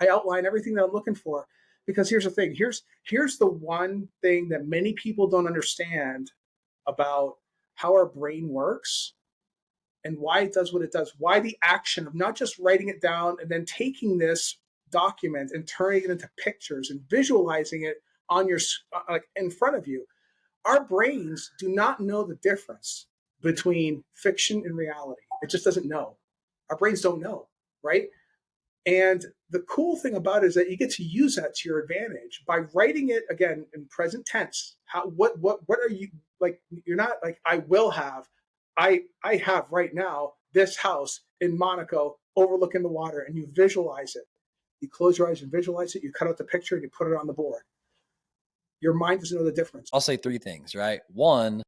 I outline everything that I'm looking for. Because here's the thing, here's the one thing that many people don't understand about how our brain works and why it does what it does, why the action of not just writing it down and then taking this document and turning it into pictures and visualizing it on your like in front of you. Our brains do not know the difference between fiction and reality. It just doesn't know. Our brains don't know, right? And the cool thing about it is that you get to use that to your advantage by writing it again in present tense. What are you like? You're not like I will have. I have right now this house in Monaco overlooking the water, and you visualize it. You close your eyes and visualize it. You cut out the picture and you put it on the board. Your mind doesn't know the difference. I'll say three things, right? One,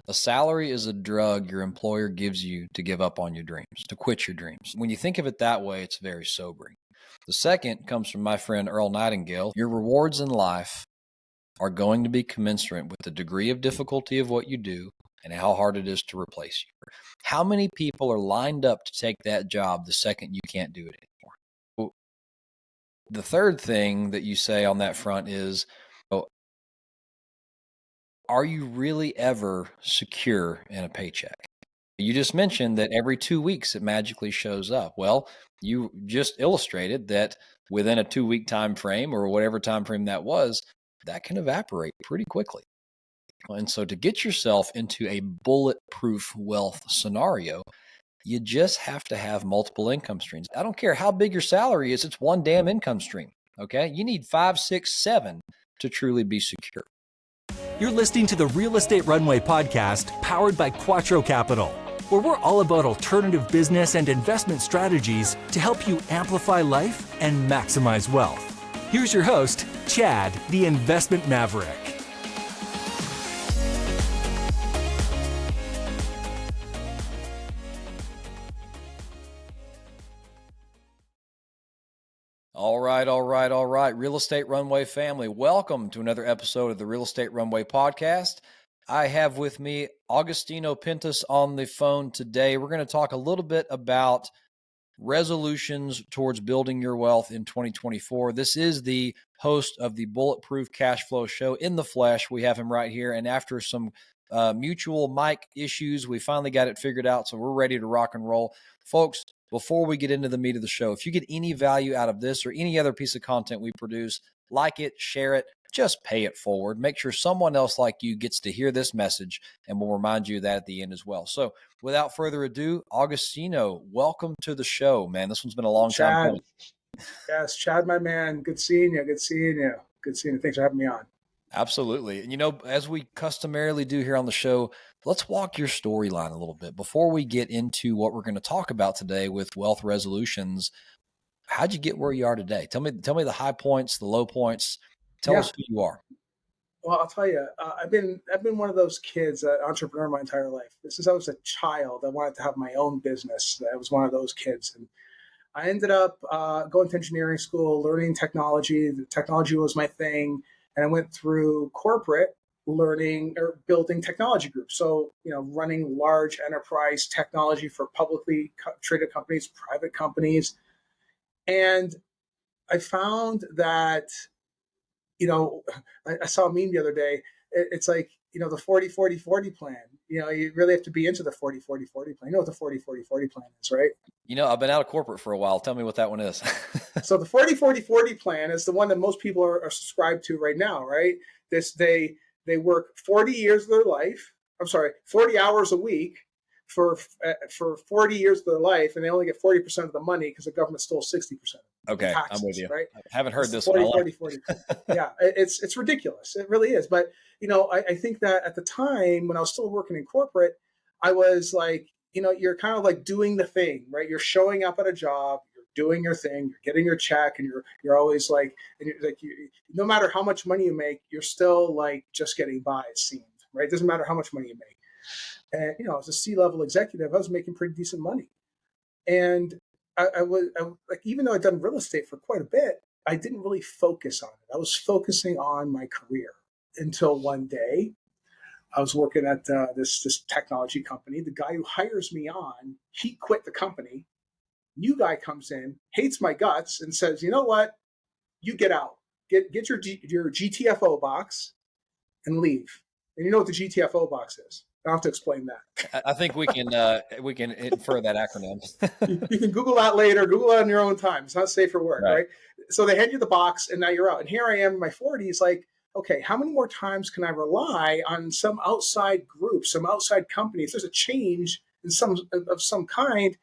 a salary is a drug your employer gives you to give up on your dreams, to quit your dreams. When you think of it that way, it's very sobering. The second comes from my friend Earl Nightingale. Your rewards in life are going to be commensurate with the degree of difficulty of what you do and how hard it is to replace you. How many people are lined up to take that job the second you can't do it anymore? The third thing that you say on that front is, are you really ever secure in a paycheck? You just mentioned that every 2 weeks it magically shows up. Well, you just illustrated that within a 2-week time frame or whatever time frame that was, that can evaporate pretty quickly. And so to get yourself into a bulletproof wealth scenario, you just have to have multiple income streams. I don't care how big your salary is, it's one damn income stream. Okay. You need 5, 6, 7 to truly be secure. You're listening to the Real Estate Runway podcast powered by Quattro Capital, where we're all about alternative business and investment strategies to help you amplify life and maximize wealth. Here's your host, Chad, the investment maverick. All right. Real Estate Runway family, welcome to another episode of the Real Estate Runway podcast. I have with me Augustino Pintus on the phone today. We're going to talk a little bit about resolutions towards building your wealth in 2024. This is the host of the Bulletproof Cashflow show in the flesh. We have him right here. And after some mutual mic issues, we finally got it figured out. So we're ready to rock and roll. Folks, before we get into the meat of the show, if you get any value out of this or any other piece of content we produce, like it, share it, just pay it forward. Make sure someone else like you gets to hear this message, and we'll remind you of that at the end as well. So without further ado, Agostino, welcome to the show, man. This one's been a long time coming. Yes, Chad, my man. Good seeing you. Thanks for having me on. Absolutely. And, you know, as we customarily do here on the show, let's walk your storyline a little bit before we get into what we're going to talk about today with wealth resolutions. How'd you get where you are today? Tell me the high points, the low points. Tell us who you are. Well, I'll tell you, I've been one of those kids, entrepreneur my entire life. Since I was a child, I wanted to have my own business. I was one of those kids. And I ended up going to engineering school, learning technology. The technology was my thing. And I went through corporate learning or building technology groups. So, running large enterprise technology for publicly traded companies, private companies. And I found that, I saw a meme the other day. It's like, the 40-40-40 plan. You really have to be into the 40-40-40 plan. You know what the 40-40-40 plan is, right? I've been out of corporate for a while. Tell me what that one is. So the 40-40-40 plan is the one that most people are subscribed to right now, right? They work 40 years of their life. 40 hours a week for 40 years of their life, and they only get 40% of the money because the government stole 60%. Okay, taxes, I'm with you. Right? I haven't heard this 40, one. 40, 40. Yeah, it's ridiculous. It really is. But I think that at the time when I was still working in corporate, I was like, you're kind of like doing the thing, right? You're showing up at a job, you're doing your thing, you're getting your check, and you're always like, and you're like, no matter how much money you make, you're still like just getting by. It seemed, right? It doesn't matter how much money you make. And as a C-level executive, I was making pretty decent money, and I was like, even though I'd done real estate for quite a bit, I didn't really focus on it. I was focusing on my career until one day I was working at this technology company. The guy who hires me on, he quit the company New guy comes in, hates my guts, and says, you know what? You get out. Get your GTFO box and leave. And you know what the GTFO box is? I don't have to explain that. I think we can infer that acronym. You can Google that later. Google it on your own time. It's not safe for work, Right. right? So they hand you the box, and now you're out. And here I am in my 40s, like, okay, how many more times can I rely on some outside group, some outside company? If there's a change in some kind,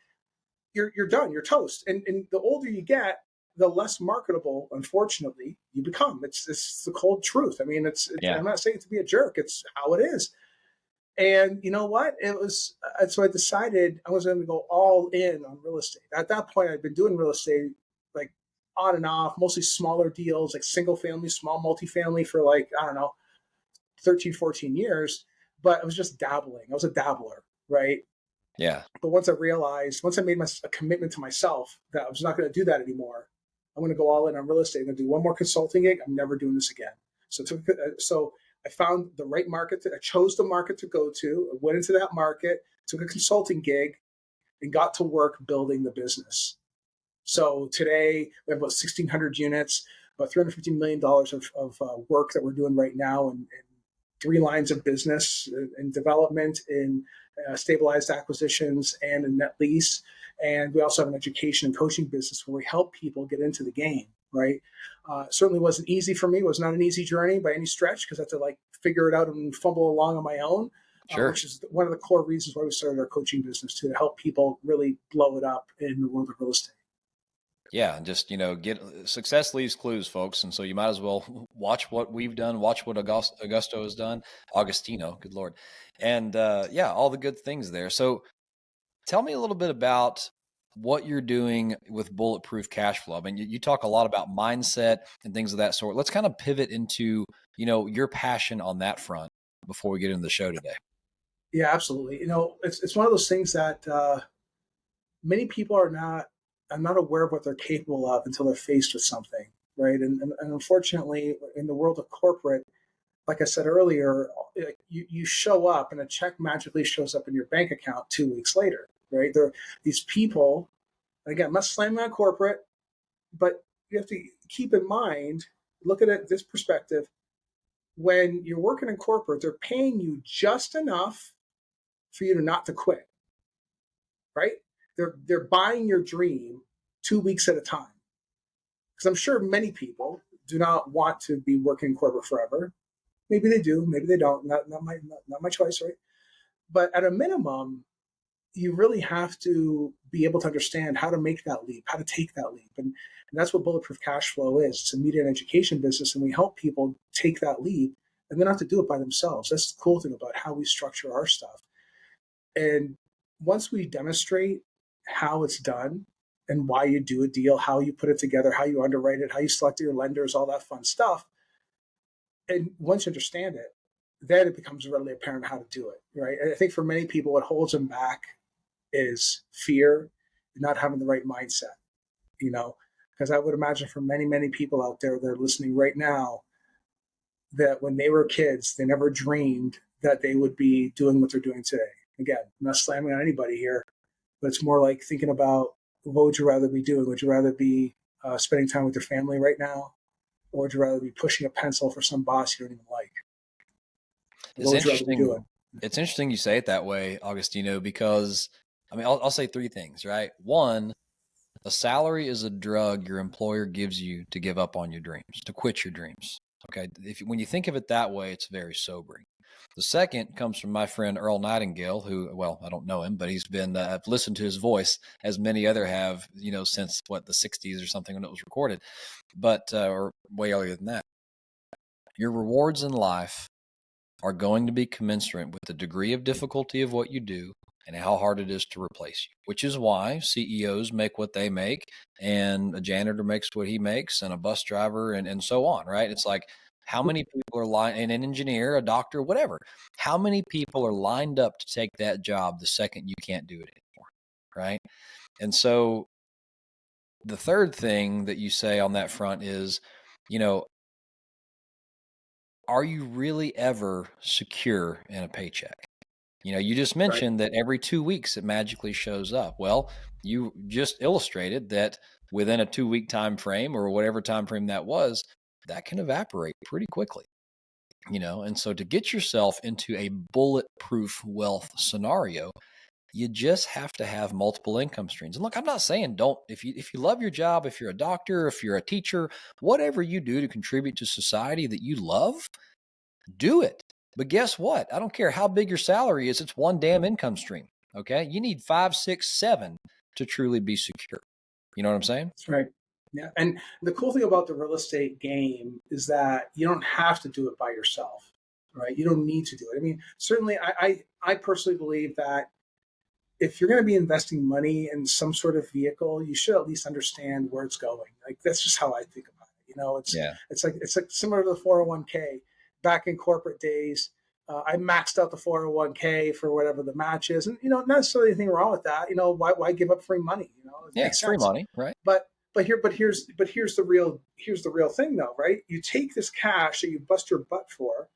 you're done. You're toast. And the older you get, the less marketable, unfortunately, you become. It's the cold truth. I mean, Yeah. I'm not saying it to be a jerk. It's how it is. And you know what? So I decided I was going to go all in on real estate. At that point, I'd been doing real estate like on and off, mostly smaller deals, like single family, small multifamily for like, I don't know, 13, 14 years. But I was just dabbling. I was a dabbler, right? Yeah. But once I made a commitment to myself that I was not going to do that anymore, I'm going to go all in on real estate. I'm going to do one more consulting gig. I'm never doing this again. So I found the right market. I chose the market to go to. I went into that market, took a consulting gig, and got to work building the business. So today we have about 1,600 units, about $350 million of work that we're doing right now, and 3 lines of business in development, in stabilized acquisitions, and in net lease. And we also have an education and coaching business where we help people get into the game, right? Certainly wasn't easy for me. It was not an easy journey by any stretch because I had to like figure it out and fumble along on my own, Sure. which is one of the core reasons why we started our coaching business, to help people really blow it up in the world of real estate. Yeah, and just get success leaves clues, folks, and so you might as well watch what we've done, watch what Augusto has done, Agostino, good Lord, and all the good things there. So, tell me a little bit about what you're doing with Bulletproof Cashflow. I mean, you talk a lot about mindset and things of that sort. Let's kind of pivot into your passion on that front before we get into the show today. Yeah, absolutely. It's one of those things that many people are not aware of what they're capable of until they're faced with something, right? And unfortunately, in the world of corporate, like I said earlier, you show up and a check magically shows up in your bank account 2 weeks later, right? There are these people. Again, I'm not slamming on corporate, but you have to keep in mind, look at it this perspective. When you're working in corporate, they're paying you just enough for you to not to quit, right? They're buying your dream 2 weeks at a time. Because I'm sure many people do not want to be working in corporate forever. Maybe they do, maybe they don't. Not my choice, right? But at a minimum, you really have to be able to understand how to make that leap, how to take that leap. And that's what Bulletproof Cashflow is. It's a media and education business, and we help people take that leap and they don't have to do it by themselves. That's the cool thing about how we structure our stuff. And once we demonstrate how it's done and why you do a deal, how you put it together, how you underwrite it, how you select your lenders, all that fun stuff, and once you understand it, then it becomes readily apparent how to do it, right? And I think for many people, what holds them back is fear, not having the right mindset, because I would imagine for many, many people out there that are listening right now, that when they were kids, they never dreamed that they would be doing what they're doing today. Again, I'm not slamming on anybody here, but it's more like thinking about, what would you rather be doing? Would you rather be spending time with your family right now? Or would you rather be pushing a pencil for some boss you don't even like? It's interesting. It's interesting you say it that way, Augustino, because I mean, I'll say 3 things, right? 1, a salary is a drug your employer gives you to give up on your dreams, to quit your dreams. Okay. When you think of it that way, it's very sobering. The second comes from my friend Earl Nightingale, who, well, I don't know him, but he's been, I've listened to his voice as many other have, since the 60s or something when it was recorded, but, or way earlier than that. Your rewards in life are going to be commensurate with the degree of difficulty of what you do and how hard it is to replace you, which is why CEOs make what they make and a janitor makes what he makes and a bus driver and so on, right? It's like, how many people are and an engineer, a doctor, whatever, how many people are lined up to take that job the second you can't do it anymore, right? And so the third thing that you say on that front is, are you really ever secure in a paycheck? You just Right. mentioned that every 2 weeks it magically shows up. Well, you just illustrated that within a 2 week time frame or whatever time frame that was, that can evaporate pretty quickly. And so to get yourself into a bulletproof wealth scenario, you just have to have multiple income streams. And look, I'm not saying don't, if you love your job, if you're a doctor, if you're a teacher, whatever you do to contribute to society that you love, do it. But guess what? I don't care how big your salary is, it's one damn income stream. Okay. You need 5, 6, 7 to truly be secure. You know what I'm saying? That's right. Yeah. And the cool thing about the real estate game is that you don't have to do it by yourself, right? You don't need to do it. I mean, certainly I personally believe that if you're going to be investing money in some sort of vehicle, you should at least understand where it's going. Like that's just how I think about it. Yeah. It's like similar to the 401k. Back in corporate days, I maxed out the 401k for whatever the match is, and not necessarily anything wrong with that. Why give up free money? It Yeah. makes It's free sense. money, right? Here's the real thing though, right? You take this cash that you bust your butt for,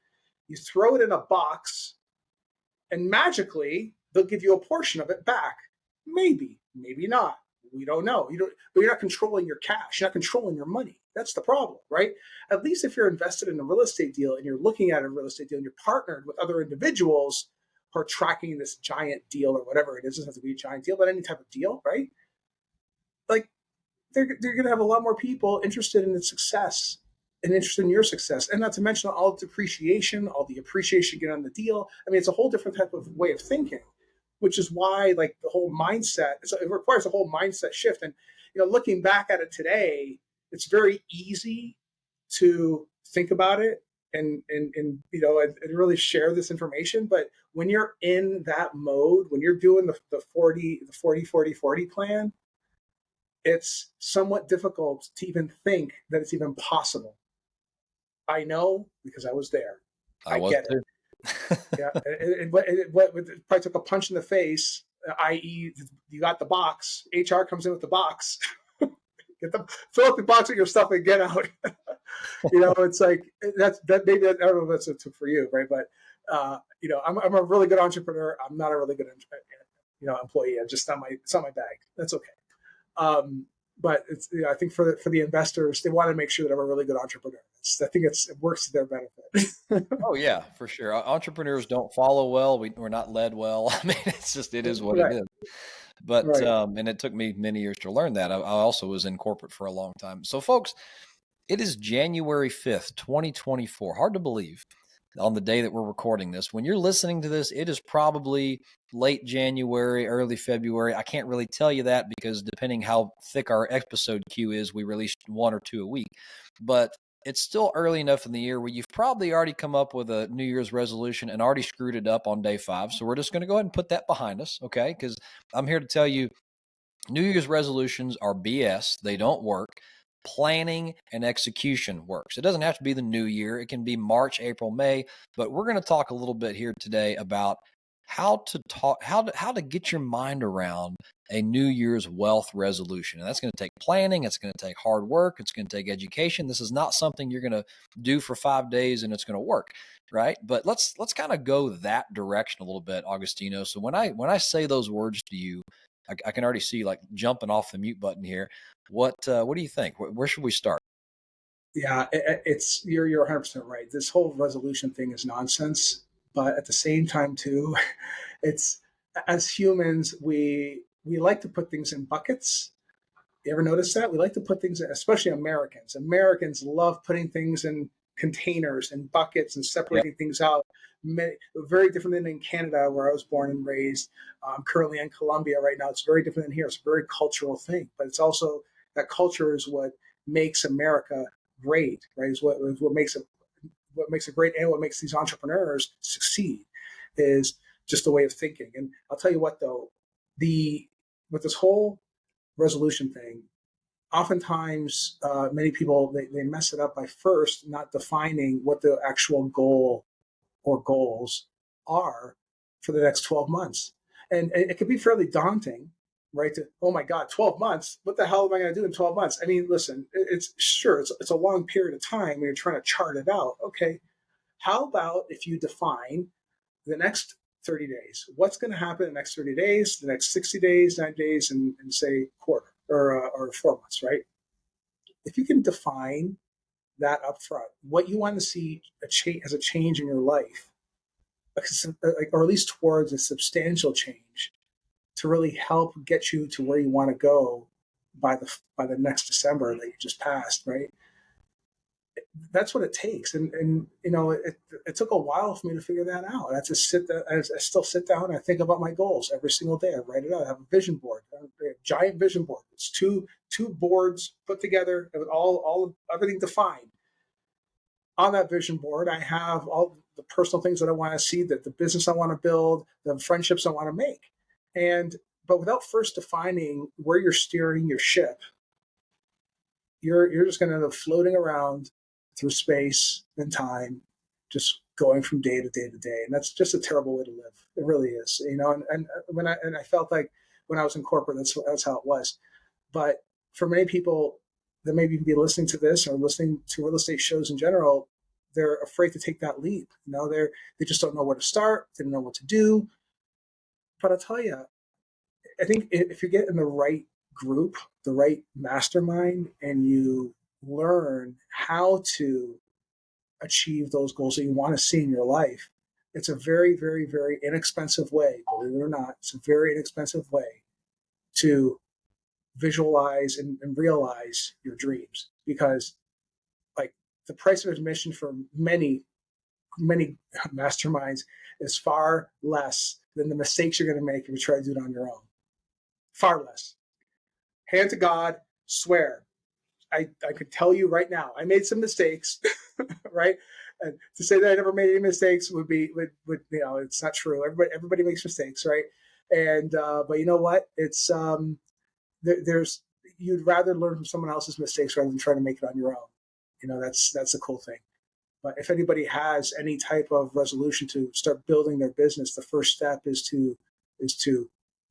you throw it in a box, and magically they'll give you a portion of it back. Maybe, maybe not. We don't know. But you're not controlling your cash. You're not controlling your money. That's the problem, right? At least if you're invested in a real estate deal and you're looking at a real estate deal and you're partnered with other individuals who are tracking this giant deal or whatever it is, it doesn't have to be a giant deal, but any type of deal, right? Like they're going to have a lot more people interested in its success and interested in your success. And not to mention all the depreciation, all the appreciation you get on the deal. I mean, it's a whole different type of way of thinking, which is why like the whole mindset, it requires a whole mindset shift. And, looking back at it today, it's very easy to think about it and really share this information. But when you're in that mode, when you're doing the 40 plan, it's somewhat difficult to even think that it's even possible. I know because I was there. I I was get it. too. Yeah, it probably took a punch in the face, i.e., you got the box. HR comes in with the box. Fill up the box with your stuff and get out. It's like that. Maybe I don't know if that's for you, right? But I'm a really good entrepreneur. I'm not a really good employee. I'm just it's not my bag. That's okay. But it's, I think for the investors, they want to make sure that I'm a really good entrepreneur. I think it works to their benefit. Oh yeah, for sure. Entrepreneurs don't follow well. We're not led well. I mean, it is what it Right, is. But, right. and it took me many years to learn that. I also was in corporate for a long time. So folks, it is January 5th, 2024. Hard to believe on the day that we're recording this. When you're listening to this, it is probably late January, early February. I can't really tell you that because depending how thick our episode queue is, we release 1 or 2 a week. But it's still early enough in the year where you've probably already come up with a New Year's resolution and already screwed it up on day 5. So we're just going to go ahead and put that behind us, okay? Because I'm here to tell you New Year's resolutions are BS. They don't work. Planning and execution works. It doesn't have to be the new year. It can be March, April, May, but we're going to talk a little bit here today about how to get your mind around a New Year's wealth resolution. And that's going to take planning. It's going to take hard work. It's going to take education. This is not something you're going to do for 5 days and it's going to work, right? But let's kind of go that direction a little bit, Agostino. So when I say those words to you, I can already see like jumping off the mute button here. What do you think? Where should we start? Yeah, you're 100% right. This whole resolution thing is nonsense, but at the same time too, it's as humans we like to put things in buckets. You ever notice that? We like to put things, especially Americans. Americans love putting things in containers and buckets and Yep. separating things out. Very different than in Canada, where I was born and raised. I'm currently in Colombia right now. It's very different than here. It's a very cultural thing, but it's also that culture is what makes America great, right? Is what makes it great, and what makes these entrepreneurs succeed is just a way of thinking. And I'll tell you what, though, with this whole resolution thing, oftentimes many people they mess it up by first not defining what the actual goal or goals are for the next 12 months. And it can be fairly daunting, right? Oh my God, 12 months. What the hell am I going to do in 12 months? I mean, listen, it's a long period of time when you're trying to chart it out. Okay. How about if you define the next 30 days. What's going to happen in the next 30 days, the next 60 days, 90 days, and say quarter or 4 months, right? If you can define that up front, what you want to see as a change in your life, or at least towards a substantial change to really help get you to where you want to go by the next December that you just passed, right? That's what it takes. And it took a while for me to figure that out. I still sit down and I think about my goals every single day. I write it out. I have a vision board, a giant vision board. It's two boards put together with all everything defined. On that vision board, I have all the personal things that I want to see, that the business I want to build, the friendships I want to make. But without first defining where you're steering your ship, you're just going to end up floating around through space and time, just going from day to day to day. And that's just a terrible way to live. It really is, and I felt like when I was in corporate, that's how it was. But for many people that maybe be listening to this or listening to real estate shows in general, they're afraid to take that leap. They just don't know where to start. They don't know what to do. But I'll tell you, I think if you get in the right group, the right mastermind, and you learn how to achieve those goals that you want to see in your life, it's a very, very, very inexpensive way, believe it or not, it's a very inexpensive way to visualize and realize your dreams. Because like the price of admission for many masterminds is far less than the mistakes you're going to make if you try to do it on your own. Far less. Hand to God, swear. I could tell you right now, I made some mistakes, right? And to say that I never made any mistakes would it's not true. Everybody makes mistakes, right? And but you know what? It's you'd rather learn from someone else's mistakes rather than try to make it on your own. That's the cool thing. But if anybody has any type of resolution to start building their business, the first step is to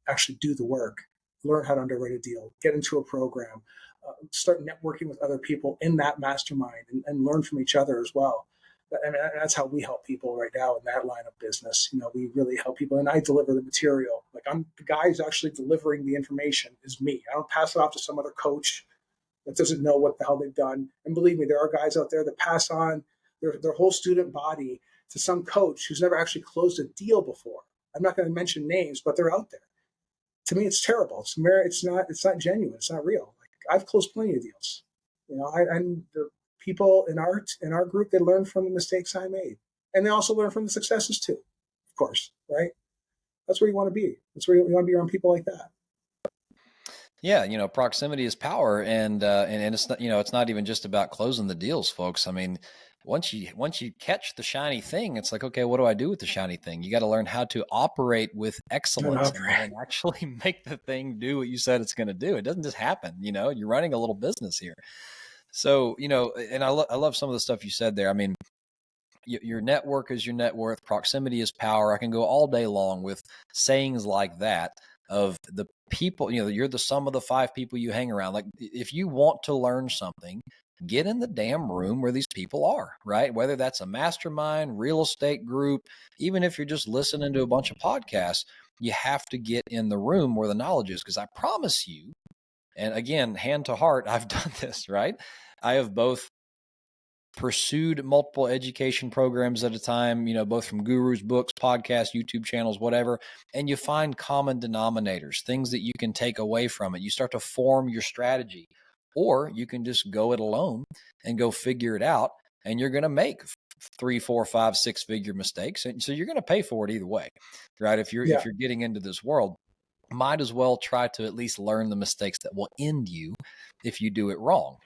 actually do the work, learn how to underwrite a deal, get into a program, start networking with other people in that mastermind, and learn from each other as well. I mean, that's how we help people right now in that line of business. We really help people, and I deliver the material. Like, I'm the guy who's actually delivering the information is me. I don't pass it off to some other coach that doesn't know what the hell they've done. And believe me, there are guys out there that pass on their whole student body to some coach who's never actually closed a deal before. I'm not going to mention names, but they're out there. To me, it's terrible. It's not genuine. It's not real. Like, I've closed plenty of deals. And the people in our group, they learn from the mistakes I made, and they also learn from the successes too. Of course, right? That's where you want to be. That's where you want to be around people like that. Yeah, proximity is power, and it's not, it's not even just about closing the deals, folks. I mean, once you catch the shiny thing, it's like, okay, what do I do with the shiny thing? You got to learn how to operate with excellence and actually make the thing do what you said it's going to do. It doesn't just happen. You're running a little business here. So, and I love some of the stuff you said there. I mean, your network is your net worth. Proximity is power. I can go all day long with sayings like that of the people, you're the sum of the 5 people you hang around. Like, if you want to learn something, get in the damn room where these people are, right? Whether that's a mastermind, real estate group, even if you're just listening to a bunch of podcasts, you have to get in the room where the knowledge is. Because I promise you, and again, hand to heart, I've done this, right? I have both pursued multiple education programs at a time, both from gurus, books, podcasts, YouTube channels, whatever. And you find common denominators, things that you can take away from it. You start to form your strategy, or you can just go it alone and go figure it out. And you're going to make 3, 4, 5, 6-figure mistakes. And so you're going to pay for it either way, right? If you're getting into this world, might as well try to at least learn the mistakes that will end you if you do it wrong,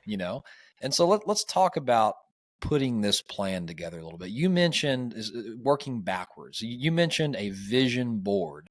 And so let's talk about putting this plan together a little bit. You mentioned working backwards. You mentioned a vision board.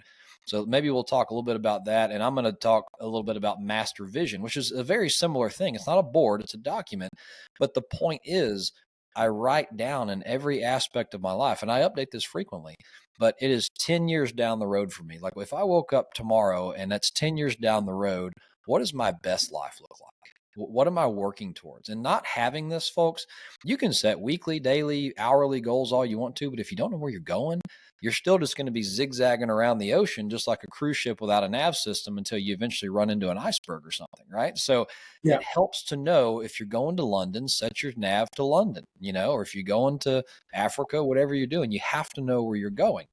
So maybe we'll talk a little bit about that. And I'm going to talk a little bit about master vision, which is a very similar thing. It's not a board, it's a document. But the point is, I write down in every aspect of my life, and I update this frequently, but it is 10 years down the road for me. Like, if I woke up tomorrow and that's 10 years down the road, what does my best life look like? What am I working towards? And not having this, folks, you can set weekly, daily, hourly goals all you want to, but if you don't know where you're going, you're still just going to be zigzagging around the ocean, just like a cruise ship without a nav system until you eventually run into an iceberg or something, right? So Yeah. it helps to know if you're going to London, set your nav to London, or if you're going to Africa, whatever you're doing, you have to know where you're going.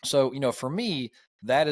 So, for me, that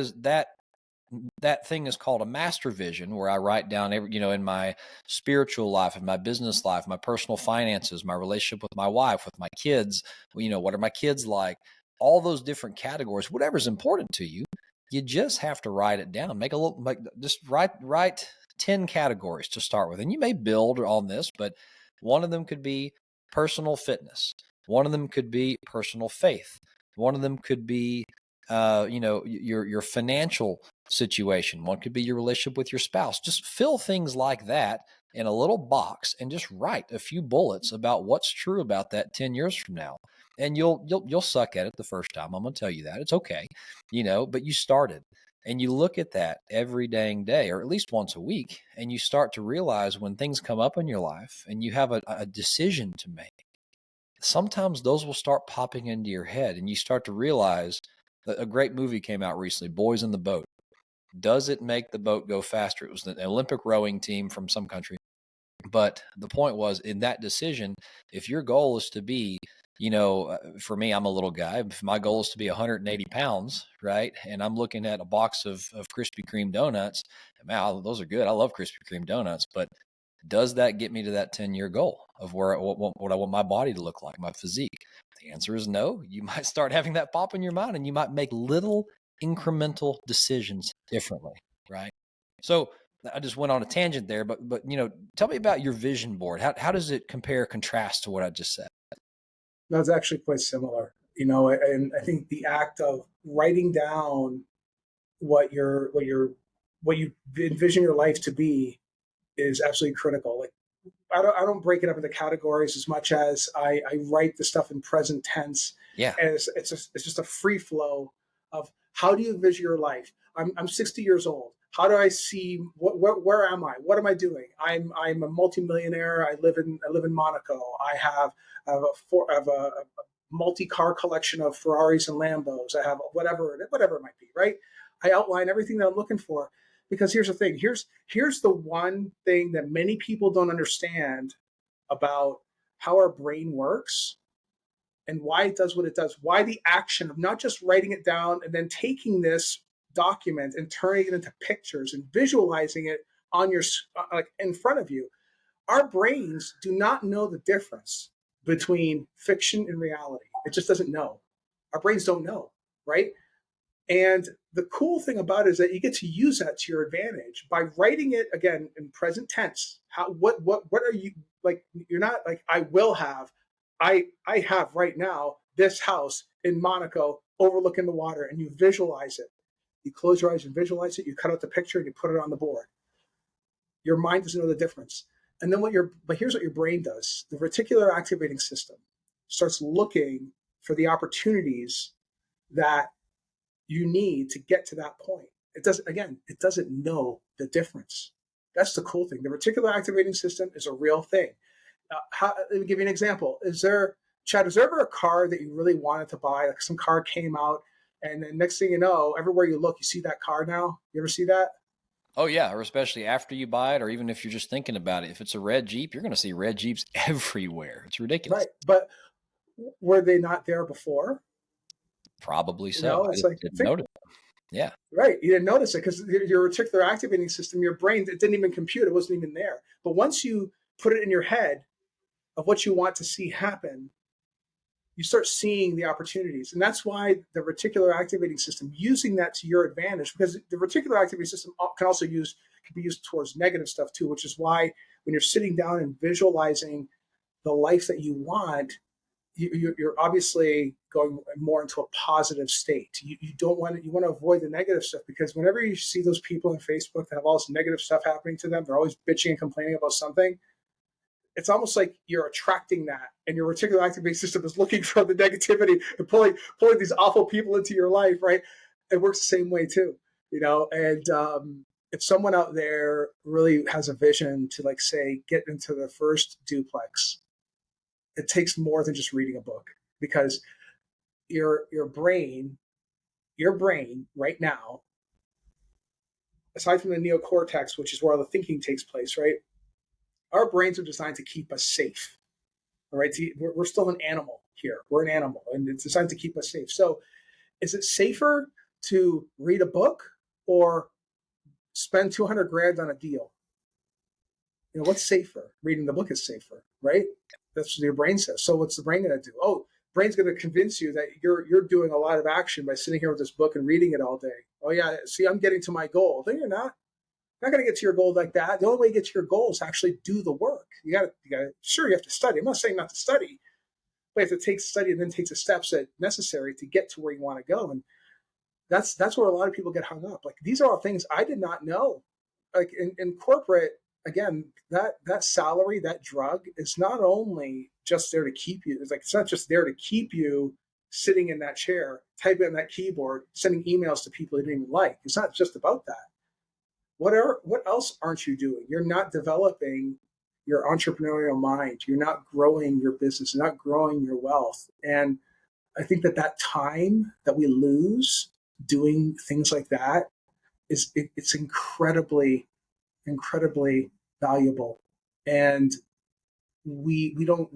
thing is called a master vision, where I write down every, in my spiritual life, in my business life, my personal finances, my relationship with my wife, with my kids, what are my kids like? All those different categories, whatever's important to you, you just have to write it down. Make a little, just write 10 categories to start with. And you may build on this, but one of them could be personal fitness. One of them could be personal faith. One of them could be, your financial situation. One could be your relationship with your spouse. Just fill things like that in a little box and just write a few bullets about what's true about that 10 years from now. And you'll suck at it the first time. I'm going to tell you that. It's okay. But you started, and you look at that every dang day, or at least once a week, and you start to realize when things come up in your life and you have a decision to make, sometimes those will start popping into your head, and you start to realize that a great movie came out recently, Boys in the Boat. Does it make the boat go faster? It was the Olympic rowing team from some country. But the point was, in that decision, if your goal is to be, for me, I'm a little guy. If my goal is to be 180 pounds, right? And I'm looking at a box of Krispy Kreme donuts, man, those are good. I love Krispy Kreme donuts, but does that get me to that 10-year goal of what I want my body to look like, my physique? The answer is no. You might start having that pop in your mind, and you might make little incremental decisions differently, right? So I just went on a tangent there, but tell me about your vision board. How does it compare, contrast to what I just said? That's actually quite similar, and I think the act of writing down what you envision your life to be is absolutely critical. Like, I don't break it up into categories as much as I write the stuff in present tense. Yeah. And it's just a free flow of how do you envision your life? I'm 60 years old. How do I see where am I? What am I doing? I'm a multimillionaire. I live in Monaco. I have a multi-car collection of Ferraris and Lambos. I have whatever it might be, right? I outline everything that I'm looking for. Because here's the thing. Here's the one thing that many people don't understand about how our brain works and why it does what it does. Why the action of not just writing it down and then taking this document and turning it into pictures and visualizing it on your like in front of you. Our brains do not know the difference between fiction and reality. It just doesn't know. Our brains don't know, right? And the cool thing about it is that you get to use that to your advantage by writing it again in present tense. What are you like? You're not like, I will have, I have right now this house in Monaco overlooking the water, and you visualize it. You close your eyes and visualize it. You cut out the picture and you put it on the board. Your mind doesn't know the difference. And then but here's what your brain does. The reticular activating system starts looking for the opportunities that you need to get to that point. It doesn't know the difference. That's the cool thing. The reticular activating system is a real thing. Let me give you an example. Chad, is there ever a car that you really wanted to buy? Like some car came out, and then next thing you know, everywhere you look, you see that car now? You ever see that? Oh yeah, or especially after you buy it, or even if you're just thinking about it. If it's a red Jeep, you're going to see red Jeeps everywhere. It's ridiculous. Right. But were they not there before? Probably so. It's I like, didn't notice. Yeah. Right. You didn't notice it because your reticular activating system, your brain, it didn't even compute. It wasn't even there. But once you put it in your head of what you want to see happen, you start seeing the opportunities. And that's why the reticular activating system, using that to your advantage, because the reticular activating system can be used towards negative stuff too, which is why when you're sitting down and visualizing the life that you want, you're obviously going more into a positive state. You want to avoid the negative stuff, because whenever you see those people on Facebook that have all this negative stuff happening to them, they're always bitching and complaining about something. It's almost like you're attracting that, and your reticular activating system is looking for the negativity and pulling these awful people into your life, right? It works the same way too, and if someone out there really has a vision to, like, say, get into the first duplex, it takes more than just reading a book, because your brain right now, aside from the neocortex, which is where all the thinking takes place, right? Our brains are designed to keep us safe. All right, so we're still an animal here. We're an animal, and it's designed to keep us safe. So, is it safer to read a book or spend 200 grand on a deal? What's safer? Reading the book is safer, right? That's what your brain says. So what's the brain going to do? Oh, brain's going to convince you that you're doing a lot of action by sitting here with this book and reading it all day. Oh yeah, see, I'm getting to my goal. Then you're not. You're not going to get to your goal like that. The only way you get to your goal is to actually do the work. You got to. Sure, you have to study. I'm not saying not to study, but you have to take study and then take the steps that necessary to get to where you want to go. And that's where a lot of people get hung up. Like, these are all things I did not know. Like in corporate, again, that salary, that drug is not only just there to keep you. It's not just there to keep you sitting in that chair, typing on that keyboard, sending emails to people you didn't even like. It's not just about that. What else aren't you doing? You're not developing your entrepreneurial mind. You're not growing your business. You're not growing your wealth. And I think that time that we lose doing things like that it's incredibly valuable, and we don't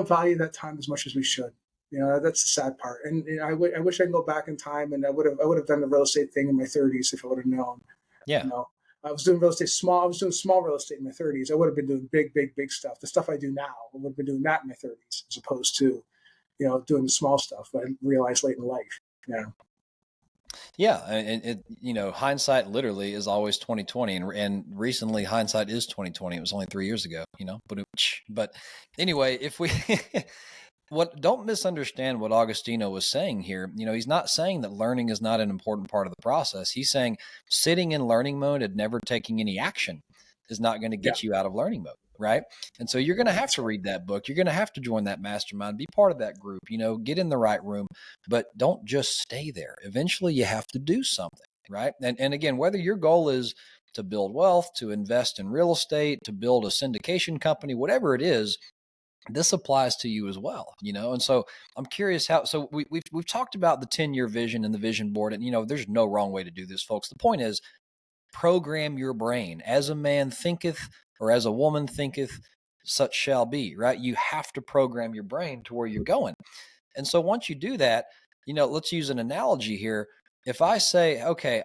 value that time as much as we should. That's the sad part. And I wish I could go back in time, and I would have done the real estate thing in my 30s if I would have known. Yeah. I was doing real estate small. I was doing small real estate in my 30s. I would have been doing big stuff. The stuff I do now, I would have been doing that in my 30s, as opposed to, doing the small stuff. But I realized late in life. Yeah. Yeah, and hindsight literally is always 2020, and recently hindsight is 2020. It was only 3 years ago, but anyway, if we don't misunderstand what Agostino was saying here. He's not saying that learning is not an important part of the process. He's saying sitting in learning mode and never taking any action is not going to get you out of learning mode. Right. And so you're going to have to read that book. You're going to have to join that mastermind, be part of that group, get in the right room, but don't just stay there. Eventually you have to do something. Right. And again, whether your goal is to build wealth, to invest in real estate, to build a syndication company, whatever it is, this applies to you as well, And so I'm curious so we've talked about the 10-year vision and the vision board, and, there's no wrong way to do this, folks. The point is, program your brain. As a man thinketh, or as a woman thinketh, such shall be, right? You have to program your brain to where you're going. And so once you do that, let's use an analogy here. If I say, okay,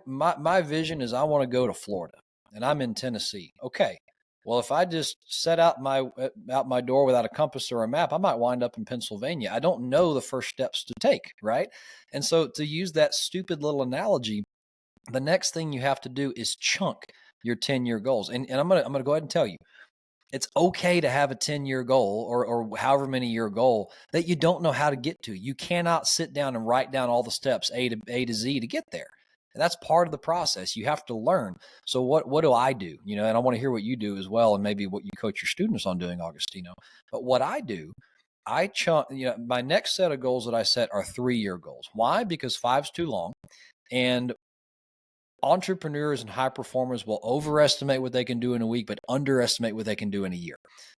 my vision is I want to go to Florida and I'm in Tennessee. Okay. Well, if I just set out my door without a compass or a map, I might wind up in Pennsylvania. I don't know the first steps to take, right? And so to use that stupid little analogy, the next thing you have to do is chunk your 10-year goals. And I'm gonna go ahead and tell you, it's okay to have a 10-year goal or however many year goal that you don't know how to get to. You cannot sit down and write down all the steps A to Z to get there. And that's part of the process. You have to learn. So what do I do? And I want to hear what you do as well, and maybe what you coach your students on doing, Agostino. But what I do, I chunk, my next set of goals that I set are 3-year goals. Why? Because 5's too long. And entrepreneurs and high performers will overestimate what they can do in a week, but underestimate what they can do in a year.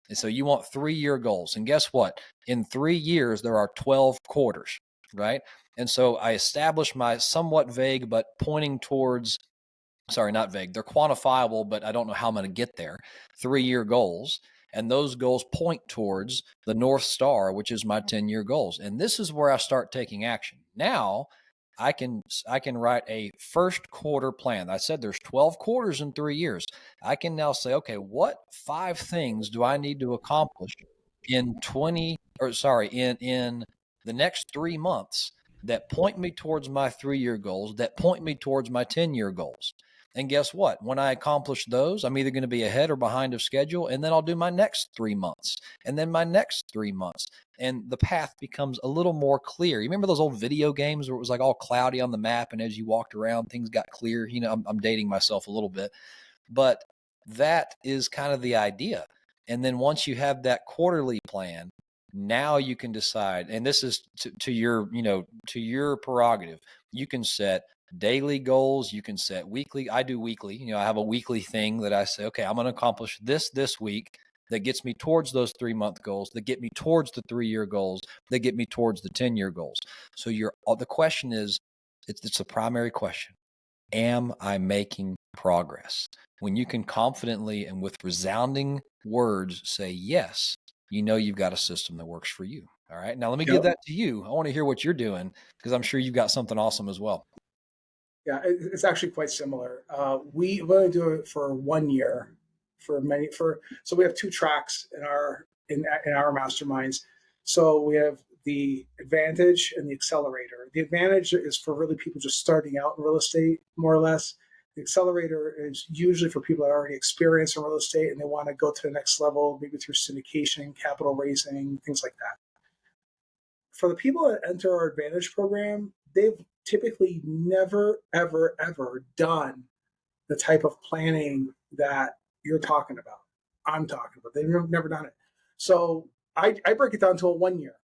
And so you want 3-year goals. And guess what? In 3 years, there are 12 quarters, right? And so I established my somewhat vague, but pointing towards, sorry, not vague, they're quantifiable, but I don't know how I'm going to get there, 3-year goals. And those goals point towards the North Star, which is my 10-year goals. And this is where I start taking action. Now, I can write a first quarter plan. I said there's 12 quarters in 3 years. I can now say, okay, what 5 things do I need to accomplish in the next 3 months that point me towards my 3-year goals, that point me towards my 10-year goals? And guess what? When I accomplish those, I'm either going to be ahead or behind of schedule, and then I'll do my next 3 months, and then my next 3 months. And the path becomes a little more clear. You remember those old video games where it was like all cloudy on the map, and as you walked around, things got clear? I'm dating myself a little bit, but that is kind of the idea. And then once you have that quarterly plan, now you can decide, and this is to your prerogative. You can set daily goals. You can set weekly. I do weekly. I have a weekly thing that I say, okay, I'm going to accomplish this week that gets me towards those 3-month goals, that get me towards the 3-year goals, that get me towards the 10-year goals. So the question is, it's a primary question. Am I making progress? When you can confidently and with resounding words say yes, you've got a system that works for you. All right. Now let me give that to you. I want to hear what you're doing because I'm sure you've got something awesome as well. Yeah, it's actually quite similar. We only do it for 1 year so we have 2 tracks in our masterminds. So we have the advantage and the accelerator. The advantage is for really people just starting out in real estate, more or less. The accelerator is usually for people that are already experienced in real estate and they want to go to the next level, maybe through syndication, capital raising, things like that. For the people that enter our advantage program, they've typically never, ever, ever done the type of planning that you're talking about. I'm talking about. They've never done it. So I break it down to a 1 year.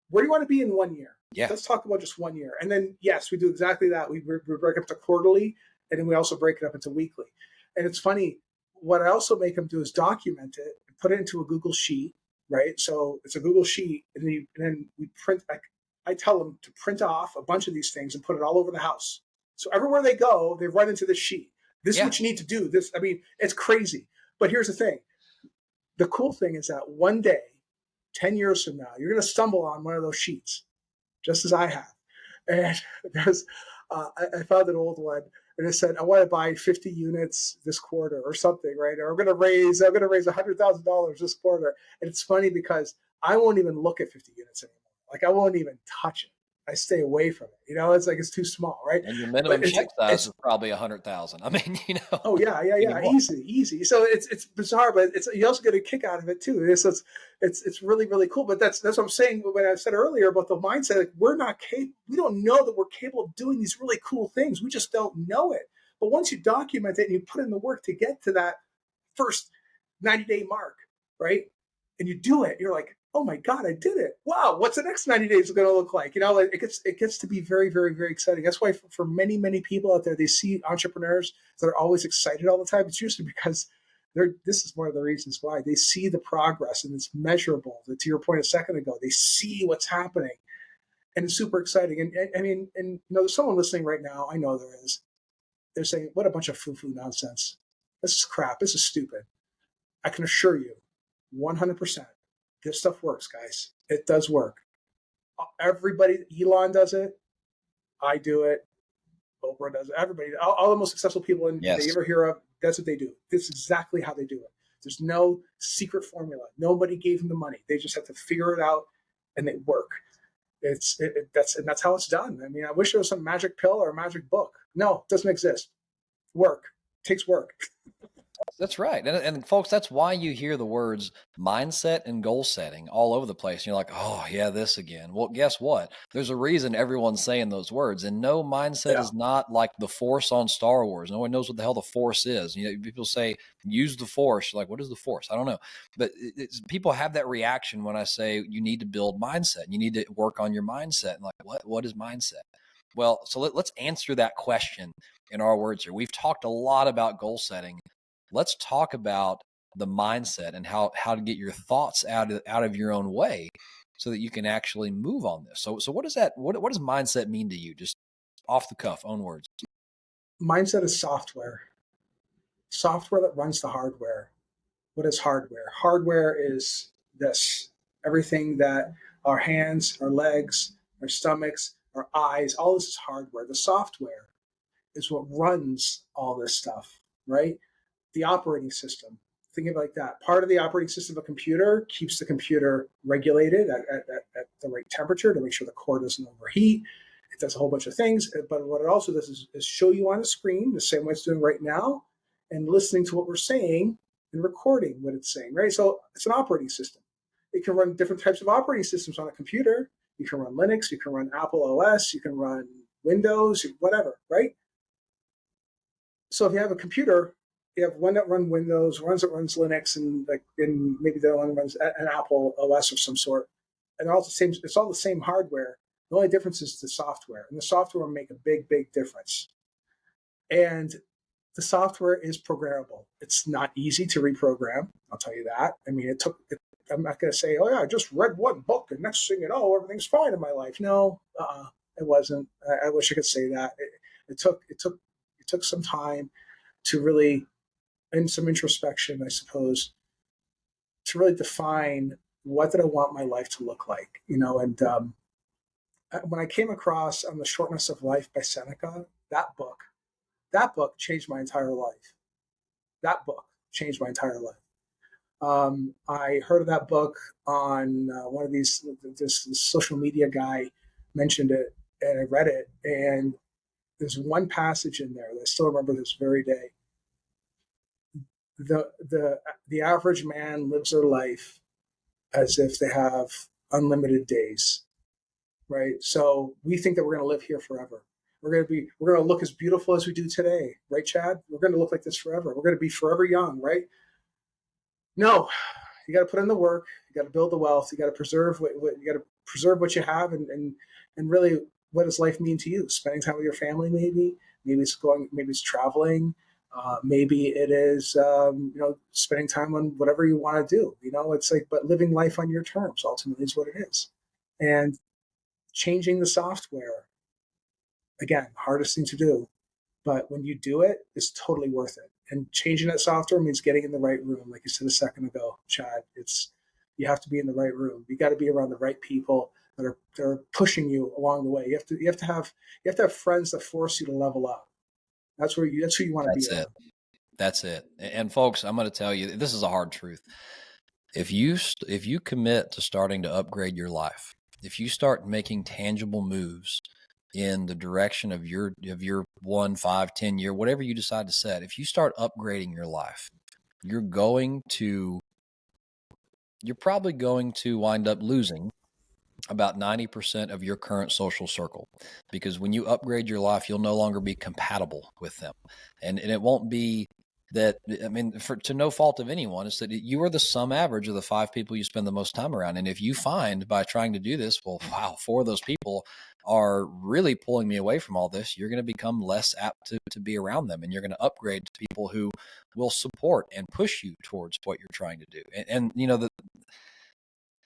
Where do you want to be in 1 year? Yeah. Let's talk about just 1 year. And then, yes, we do exactly that. We break up to quarterly, and then we also break it up into weekly. And it's funny, what I also make them do is document it, put it into a Google Sheet, right? So it's a Google Sheet, and then we print. I tell them to print off a bunch of these things and put it all over the house. So everywhere they go, they run into this sheet. This is what you need to do. It's crazy. But here's the thing. The cool thing is that one day, 10 years from now, you're going to stumble on one of those sheets, just as I have. And I found an old one, and it said, I want to buy 50 units this quarter or something, right? Or I'm going to raise $100,000 this quarter. And it's funny because I won't even look at 50 units anymore. Like I won't even touch it. I stay away from it. It's like it's too small, right? And your minimum check size is probably 100,000. I mean, Oh yeah, easy. So it's bizarre, but you also get a kick out of it too. It's really really cool. But that's what I'm saying when I said earlier about the mindset. Like we don't know that we're capable of doing these really cool things. We just don't know it. But once you document it and you put in the work to get to that first 90-day mark, right? And you do it, you're like, oh my God, I did it. Wow, what's the next 90 days going to look like? It gets to be very, very, very exciting. That's why for many, many people out there, they see entrepreneurs that are always excited all the time. It's usually because this is one of the reasons why. They see the progress and it's measurable. To your point a second ago, they see what's happening and it's super exciting. And there's someone listening right now. I know there is. They're saying, what a bunch of foo-foo nonsense. This is crap. This is stupid. I can assure you 100%. This stuff works, guys. It does work. Everybody, Elon does it. I do it. Oprah does it. Everybody, all the most successful people that you ever hear of, that's what they do. This is exactly how they do it. There's no secret formula. Nobody gave them the money. They just have to figure it out, and they work. That's how it's done. I mean, I wish there was some magic pill or a magic book. No, it doesn't exist. Work. It takes work. That's right. And folks, that's why you hear the words mindset and goal setting all over the place. And you're like, oh yeah, this again. Well, guess what? There's a reason everyone's saying those words. And no, mindset is not like the Force on Star Wars. No one knows what the hell the Force is. People say, use the Force. You're like, what is the Force? I don't know. But people have that reaction when I say you need to build mindset. You need to work on your mindset. And like, what is mindset? Well, so let's answer that question in our words here. We've talked a lot about goal setting. Let's talk about the mindset and how to get your thoughts out of your own way so that you can actually move on this. So what does what does mindset mean to you? Just off the cuff, own words. Mindset is software that runs the hardware. What is hardware? Hardware is this, everything that our hands, our legs, our stomachs, our eyes, all this is hardware. The software is what runs all this stuff, right? The operating system. Think of it like that. Part of the operating system of a computer keeps the computer regulated at the right temperature to make sure the core doesn't overheat. It does a whole bunch of things. But what it also does is show you on a screen the same way it's doing right now and listening to what we're saying and recording what it's saying, right? So it's an operating system. It can run different types of operating systems on a computer. You can run Linux, you can run Apple OS, you can run Windows, whatever, right? So if you have a computer, you have one that runs Windows, one that runs Linux, and maybe the other one runs an Apple OS of some sort. And they're all the same. It's all the same hardware. The only difference is the software, and the software will make a big, big difference. And the software is programmable. It's not easy to reprogram. I'll tell you that. I mean, I'm not going to say, oh yeah, I just read one book and next thing you know, everything's fine in my life. No, it wasn't. I wish I could say that. It took some time to really, and some introspection, I suppose, to really define what did I want my life to look like, and when I came across On the Shortness of Life by Seneca, that book changed my entire life. That book changed my entire life. I heard of that book on one of this social media guy mentioned it, and I read it. And there's one passage in there that I still remember this very day. The average man lives their life as if they have unlimited days, right? So we think that we're going to live here forever. We're going to look as beautiful as we do today, right, Chad? We're going to look like this forever. We're going to be forever young, right? No, you got to put in the work. You got to build the wealth. You got to preserve what you have, and really, what does life mean to you? Spending time with your family, maybe it's traveling, maybe it is spending time on whatever you want to do. It's like, but living life on your terms ultimately is what it is, and changing the software. Again, hardest thing to do, but when you do it, it's totally worth it. And changing that software means getting in the right room. Like you said a second ago, Chad, you have to be in the right room. You got to be around the right people that are pushing you along the way. You have to have friends that force you to level up. That's who you want to be around. That's it. And folks, I'm going to tell you, this is a hard truth. If you commit to starting to upgrade your life, if you start making tangible moves in the direction of your 1, 5, 10 year, whatever you decide to set, if you start upgrading your life, you're probably going to wind up losing about 90% of your current social circle, because when you upgrade your life, you'll no longer be compatible with them. And it won't be that, I mean, to no fault of anyone, is that you are the sum average of the 5 people you spend the most time around. And if you find by trying to do this, well, wow, 4 of those people are really pulling me away from all this, you're going to become less apt to be around them. And you're going to upgrade to people who will support and push you towards what you're trying to do. And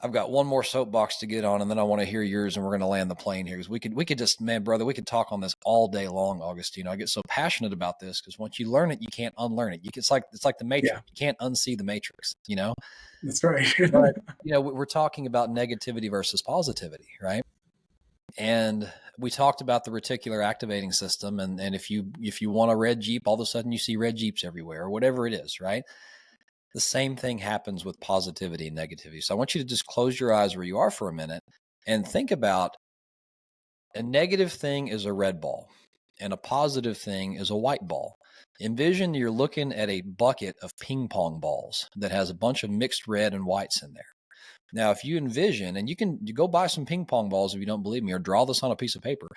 I've got one more soapbox to get on, and then I want to hear yours, and we're going to land the plane here, because we could just, man, brother, we could talk on this all day long, Augustino. I get so passionate about this because once you learn it, you can't unlearn it. It's like the Matrix. Yeah. You can't unsee the Matrix. That's right. But we're talking about negativity versus positivity, right? And we talked about the reticular activating system, and if you want a red Jeep, all of a sudden you see red Jeeps everywhere, or whatever it is, right? The same thing happens with positivity and negativity. So I want you to just close your eyes where you are for a minute and think about a negative thing is a red ball and a positive thing is a white ball. Envision you're looking at a bucket of ping pong balls that has a bunch of mixed red and whites in there. Now, if you envision, and you go buy some ping pong balls if you don't believe me, or draw this on a piece of paper,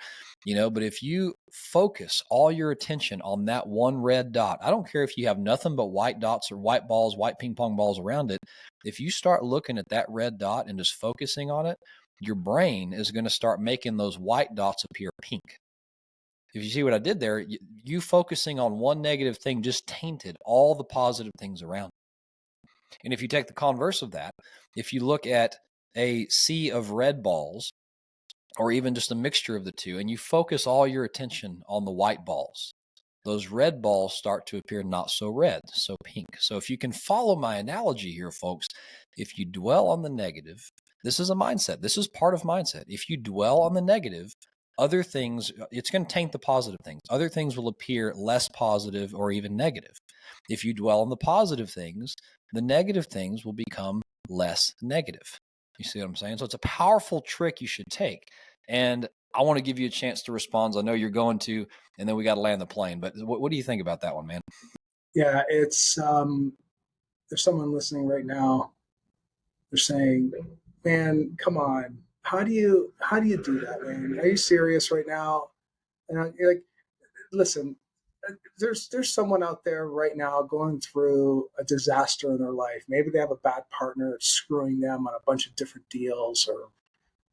but if you focus all your attention on that one red dot, I don't care if you have nothing but white dots or white balls, white ping pong balls around it. If you start looking at that red dot and just focusing on it, your brain is going to start making those white dots appear pink. If you see what I did there, you focusing on one negative thing just tainted all the positive things around. And if you take the converse of that, if you look at a sea of red balls, or even just a mixture of the two, and you focus all your attention on the white balls, those red balls start to appear not so red, so pink. So if you can follow my analogy here, folks, if you dwell on the negative, this is a mindset. This is part of mindset. If you dwell on the negative, other things, it's going to taint the positive things. Other things will appear less positive or even negative. If you dwell on the positive things, the negative things will become less negative. You see what I'm saying? So it's a powerful trick you should take. And I want to give you a chance to respond. I know you're going to, and then we got to land the plane. But what do you think about that one, man? Yeah, it's there's someone listening right now. They're saying, "Man, come on, how do you do that, man? Are you serious right now?" And you're like, listen, there's someone out there right now going through a disaster in their life. Maybe they have a bad partner that's screwing them on a bunch of different deals or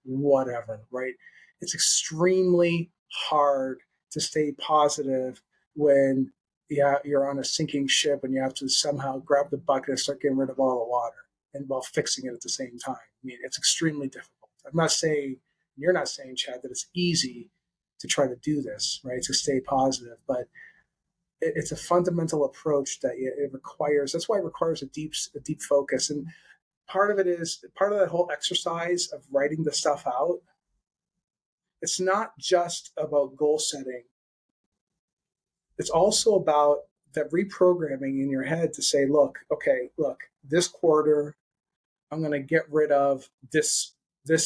whatever, right? It's extremely hard to stay positive when you're on a sinking ship and you have to somehow grab the bucket and start getting rid of all the water and while fixing it at the same time. I mean, it's extremely difficult. I'm not saying, you're not saying, Chad, that it's easy to try to do this, right? To stay positive, but it's a fundamental approach that it requires. That's why it requires a deep focus. And part of that whole exercise of writing the stuff out. It's not just about goal setting. It's also about that reprogramming in your head to say, look, this quarter, I'm going to get rid of this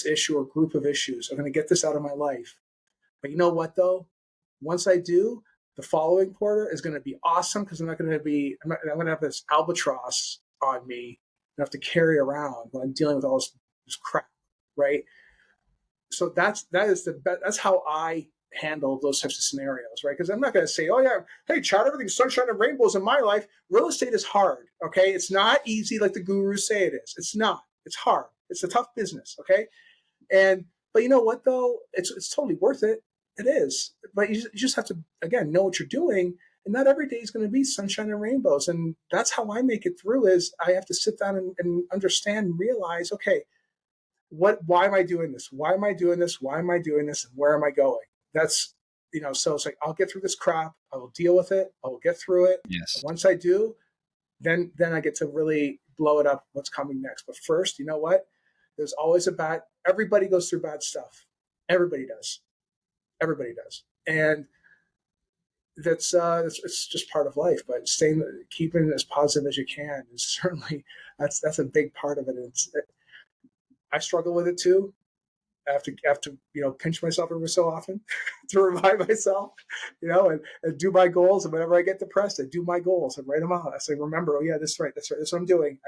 issue or group of issues. I'm going to get this out of my life. But you know what, though? Once I do, the following quarter is going to be awesome because I'm going to have this albatross on me and have to carry around when I'm dealing with all this crap, right? So that's how I handle those types of scenarios, right? Because I'm not going to say, oh yeah, hey Chad, everything's sunshine and rainbows in my life. Real estate is hard, okay? It's not easy like the gurus say it is. It's not. It's hard. It's a tough business, okay? But you know what though? It's totally worth it. It is. But you just have to, again, know what you're doing. And not every day is going to be sunshine and rainbows. And that's how I make it through. Is I have to sit down and understand and realize, okay, why am I doing this? Why am I doing this? Why am I doing this? And where am I going? That's, so it's like, I'll get through this crap. I will deal with it. I will get through it. Yes. And once I do, then I get to really blow it up what's coming next. But first, you know what? There's always everybody goes through bad stuff. Everybody does. And that's it's just part of life, but keeping it as positive as you can is certainly, that's a big part of it. I struggle with it too. I have to pinch myself every so often to remind myself, and do my goals. And whenever I get depressed, I do my goals and write them out. I say, remember, oh yeah, that's right. That's what I'm doing.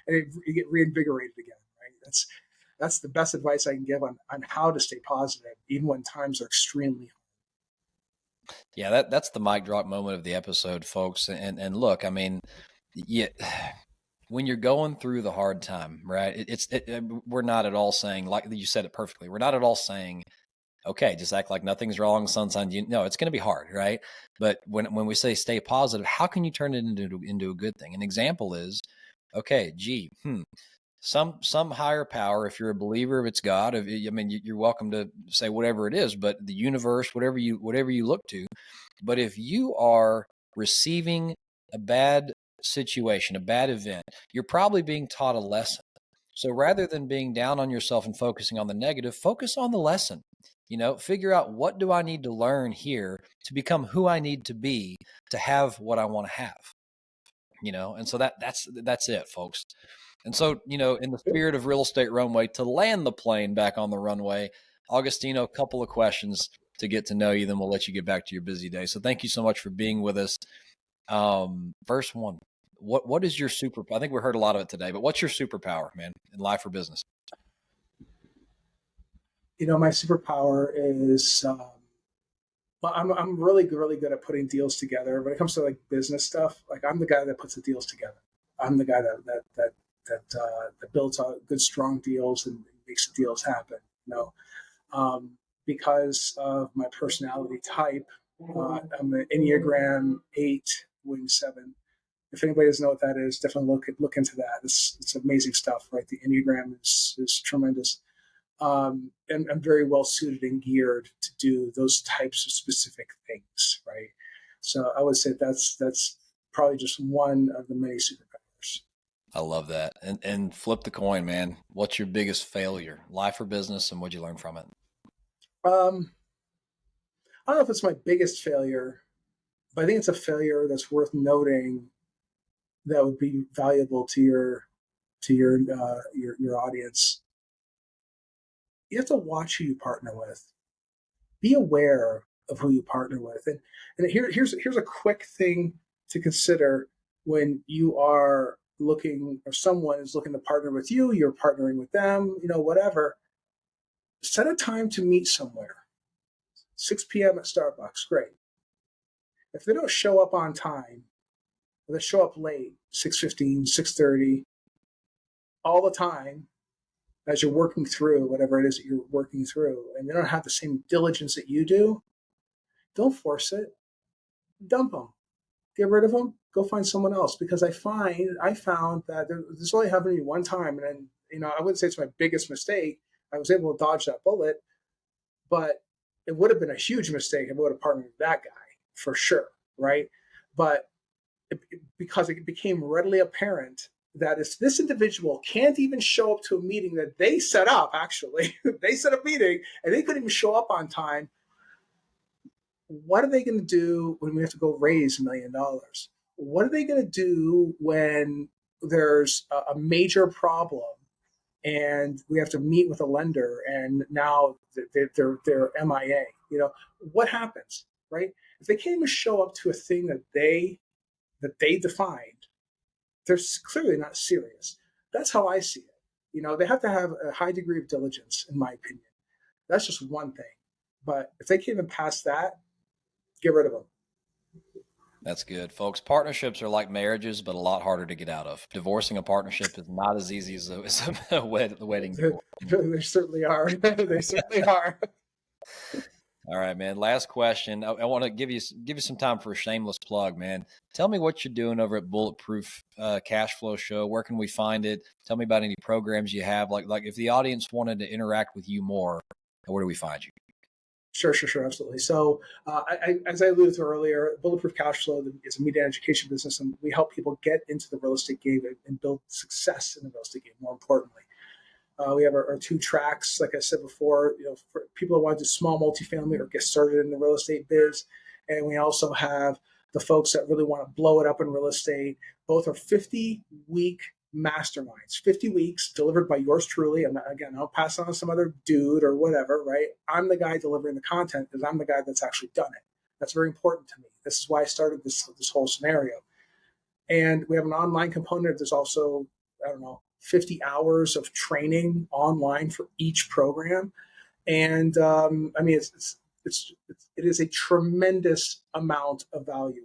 And you get reinvigorated again, right? That's the best advice I can give on how to stay positive, even when times are extremely hard. Yeah, that's the mic drop moment of the episode, folks. And look, I mean, yeah, when you're going through the hard time, right? We're not at all saying, like you said it perfectly. We're not at all saying, okay, just act like nothing's wrong, sunshine. No, it's going to be hard, right? But when we say stay positive, how can you turn it into a good thing? An example is, okay, some higher power, if you're a believer, if it's God, you're welcome to say whatever it is, but the universe, whatever you look to. But if you are receiving a bad situation, a bad event, you're probably being taught a lesson. So rather than being down on yourself and focusing on the negative, focus on the lesson. Figure out, what do I need to learn here to become who I need to be to have what I want to have. And so that's it, folks. And so, in the spirit of Real Estate Runway, to land the plane back on the runway, Augustino, a couple of questions to get to know you, then we'll let you get back to your busy day. So thank you so much for being with us. First one, what is your superpower? I think we heard a lot of it today, but what's your superpower, man, in life or business? My superpower is, I'm really good at putting deals together. When it comes to like business stuff, like I'm the guy that puts the deals together. I'm the guy that builds out good, strong deals and makes the deals happen. Because of my personality type, I'm an Enneagram 8, wing 7. If anybody doesn't know what that is, definitely look into that. It's amazing stuff, right? The Enneagram is tremendous. And I'm very well suited and geared to do those types of specific things, right? So I would say that's probably just one of the many superpowers. I love that. And flip the coin, man. What's your biggest failure, life or business, and what'd you learn from it? I don't know if it's my biggest failure, but I think it's a failure that's worth noting that would be valuable to your audience. You have to watch who you partner with. Be aware of who you partner with. And here's a quick thing to consider when you are looking, or someone is looking to partner with you, you're partnering with them, whatever. Set a time to meet somewhere. 6 p.m. at Starbucks, great. If they don't show up on time, or they show up late, 6:15, 6:30, all the time, as you're working through whatever it is that you're working through, and they don't have the same diligence that you do, don't force it. Dump them. Get rid of them. Go find someone else. Because I found that this only happened to me one time, and then, I wouldn't say it's my biggest mistake. I was able to dodge that bullet, but it would have been a huge mistake if I would have partnered with that guy for sure, right? But because it became readily apparent that if this individual can't even show up to a meeting that they set up, actually, they set up a meeting and they couldn't even show up on time, what are they going to do when we have to go raise $1 million? What are they going to do when there's a major problem and we have to meet with a lender and now they're MIA? What happens, right? If they can't even show up to a thing that they defined, they're clearly not serious. That's how I see it. They have to have a high degree of diligence, in my opinion. That's just one thing. But if they can't even pass that, get rid of them. That's good, folks. Partnerships are like marriages, but a lot harder to get out of. Divorcing a partnership is not as easy as a wedding. They certainly are. They certainly are. All right, man. Last question. I want to give you some time for a shameless plug, man. Tell me what you're doing over at Bulletproof Cashflow Show. Where can we find it? Tell me about any programs you have. Like if the audience wanted to interact with you more, where do we find you? Sure, absolutely. So, as I alluded to earlier, Bulletproof Cashflow is a media education business, and we help people get into the real estate game and build success in the real estate game. More importantly, we have our 2 tracks, like I said before, for people who want to do small multifamily or get started in the real estate biz, and we also have the folks that really want to blow it up in real estate. Both are 50-week masterminds, 50 weeks delivered by yours truly. And again, I'll pass on to some other dude or whatever, right? I'm the guy delivering the content because I'm the guy that's actually done it. That's very important to me. This is why I started this whole scenario. And we have an online component. There's also, 50 hours of training online for each program. And it is a tremendous amount of value,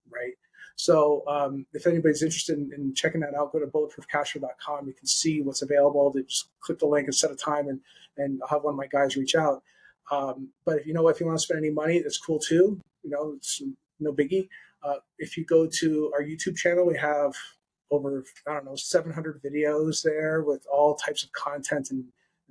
right? So if anybody's interested in checking that out, go to bulletproofcashflow.com. You can see what's available. They just click the link and set a time, and I'll have one of my guys reach out. But if you want to spend any money, that's cool too. It's no biggie. If you go to our YouTube channel, we have over 700 videos there with all types of content and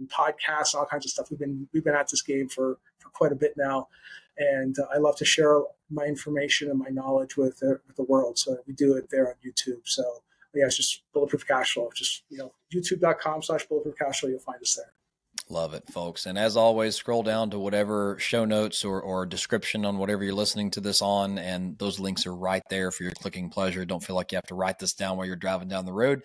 podcasts and all kinds of stuff. We've been at this game for quite a bit now. And I love to share my information and my knowledge with the world. So we do it there on YouTube. So yeah, it's just Bulletproof Cashflow. Just, youtube.com/Bulletproof Cashflow. You'll find us there. Love it, folks. And as always, scroll down to whatever show notes or description on whatever you're listening to this on. And those links are right there for your clicking pleasure. Don't feel like you have to write this down while you're driving down the road.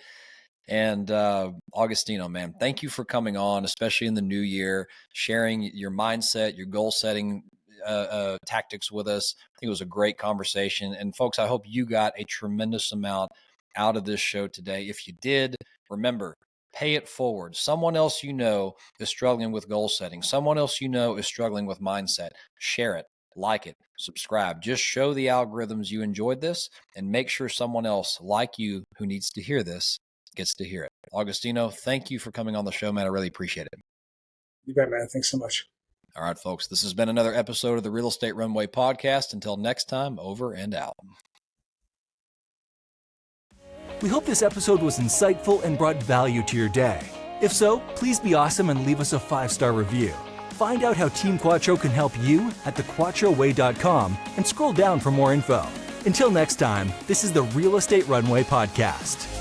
And Augustino, man, thank you for coming on, especially in the new year, sharing your mindset, your goal setting tactics with us. I think it was a great conversation. And folks, I hope you got a tremendous amount out of this show today. If you did, remember, pay it forward. Someone else is struggling with goal setting. Someone else is struggling with mindset. Share it, like it, subscribe. Just show the algorithms you enjoyed this and make sure someone else like you who needs to hear this gets to hear it. Augustino, thank you for coming on the show, man. I really appreciate it. You bet, man. Thanks so much. All right, folks, this has been another episode of the Real Estate Runway podcast. Until next time, over and out. We hope this episode was insightful and brought value to your day. If so, please be awesome and leave us a 5-star review. Find out how Team Quattro can help you at thequattroway.com and scroll down for more info. Until next time, this is the Real Estate Runway podcast.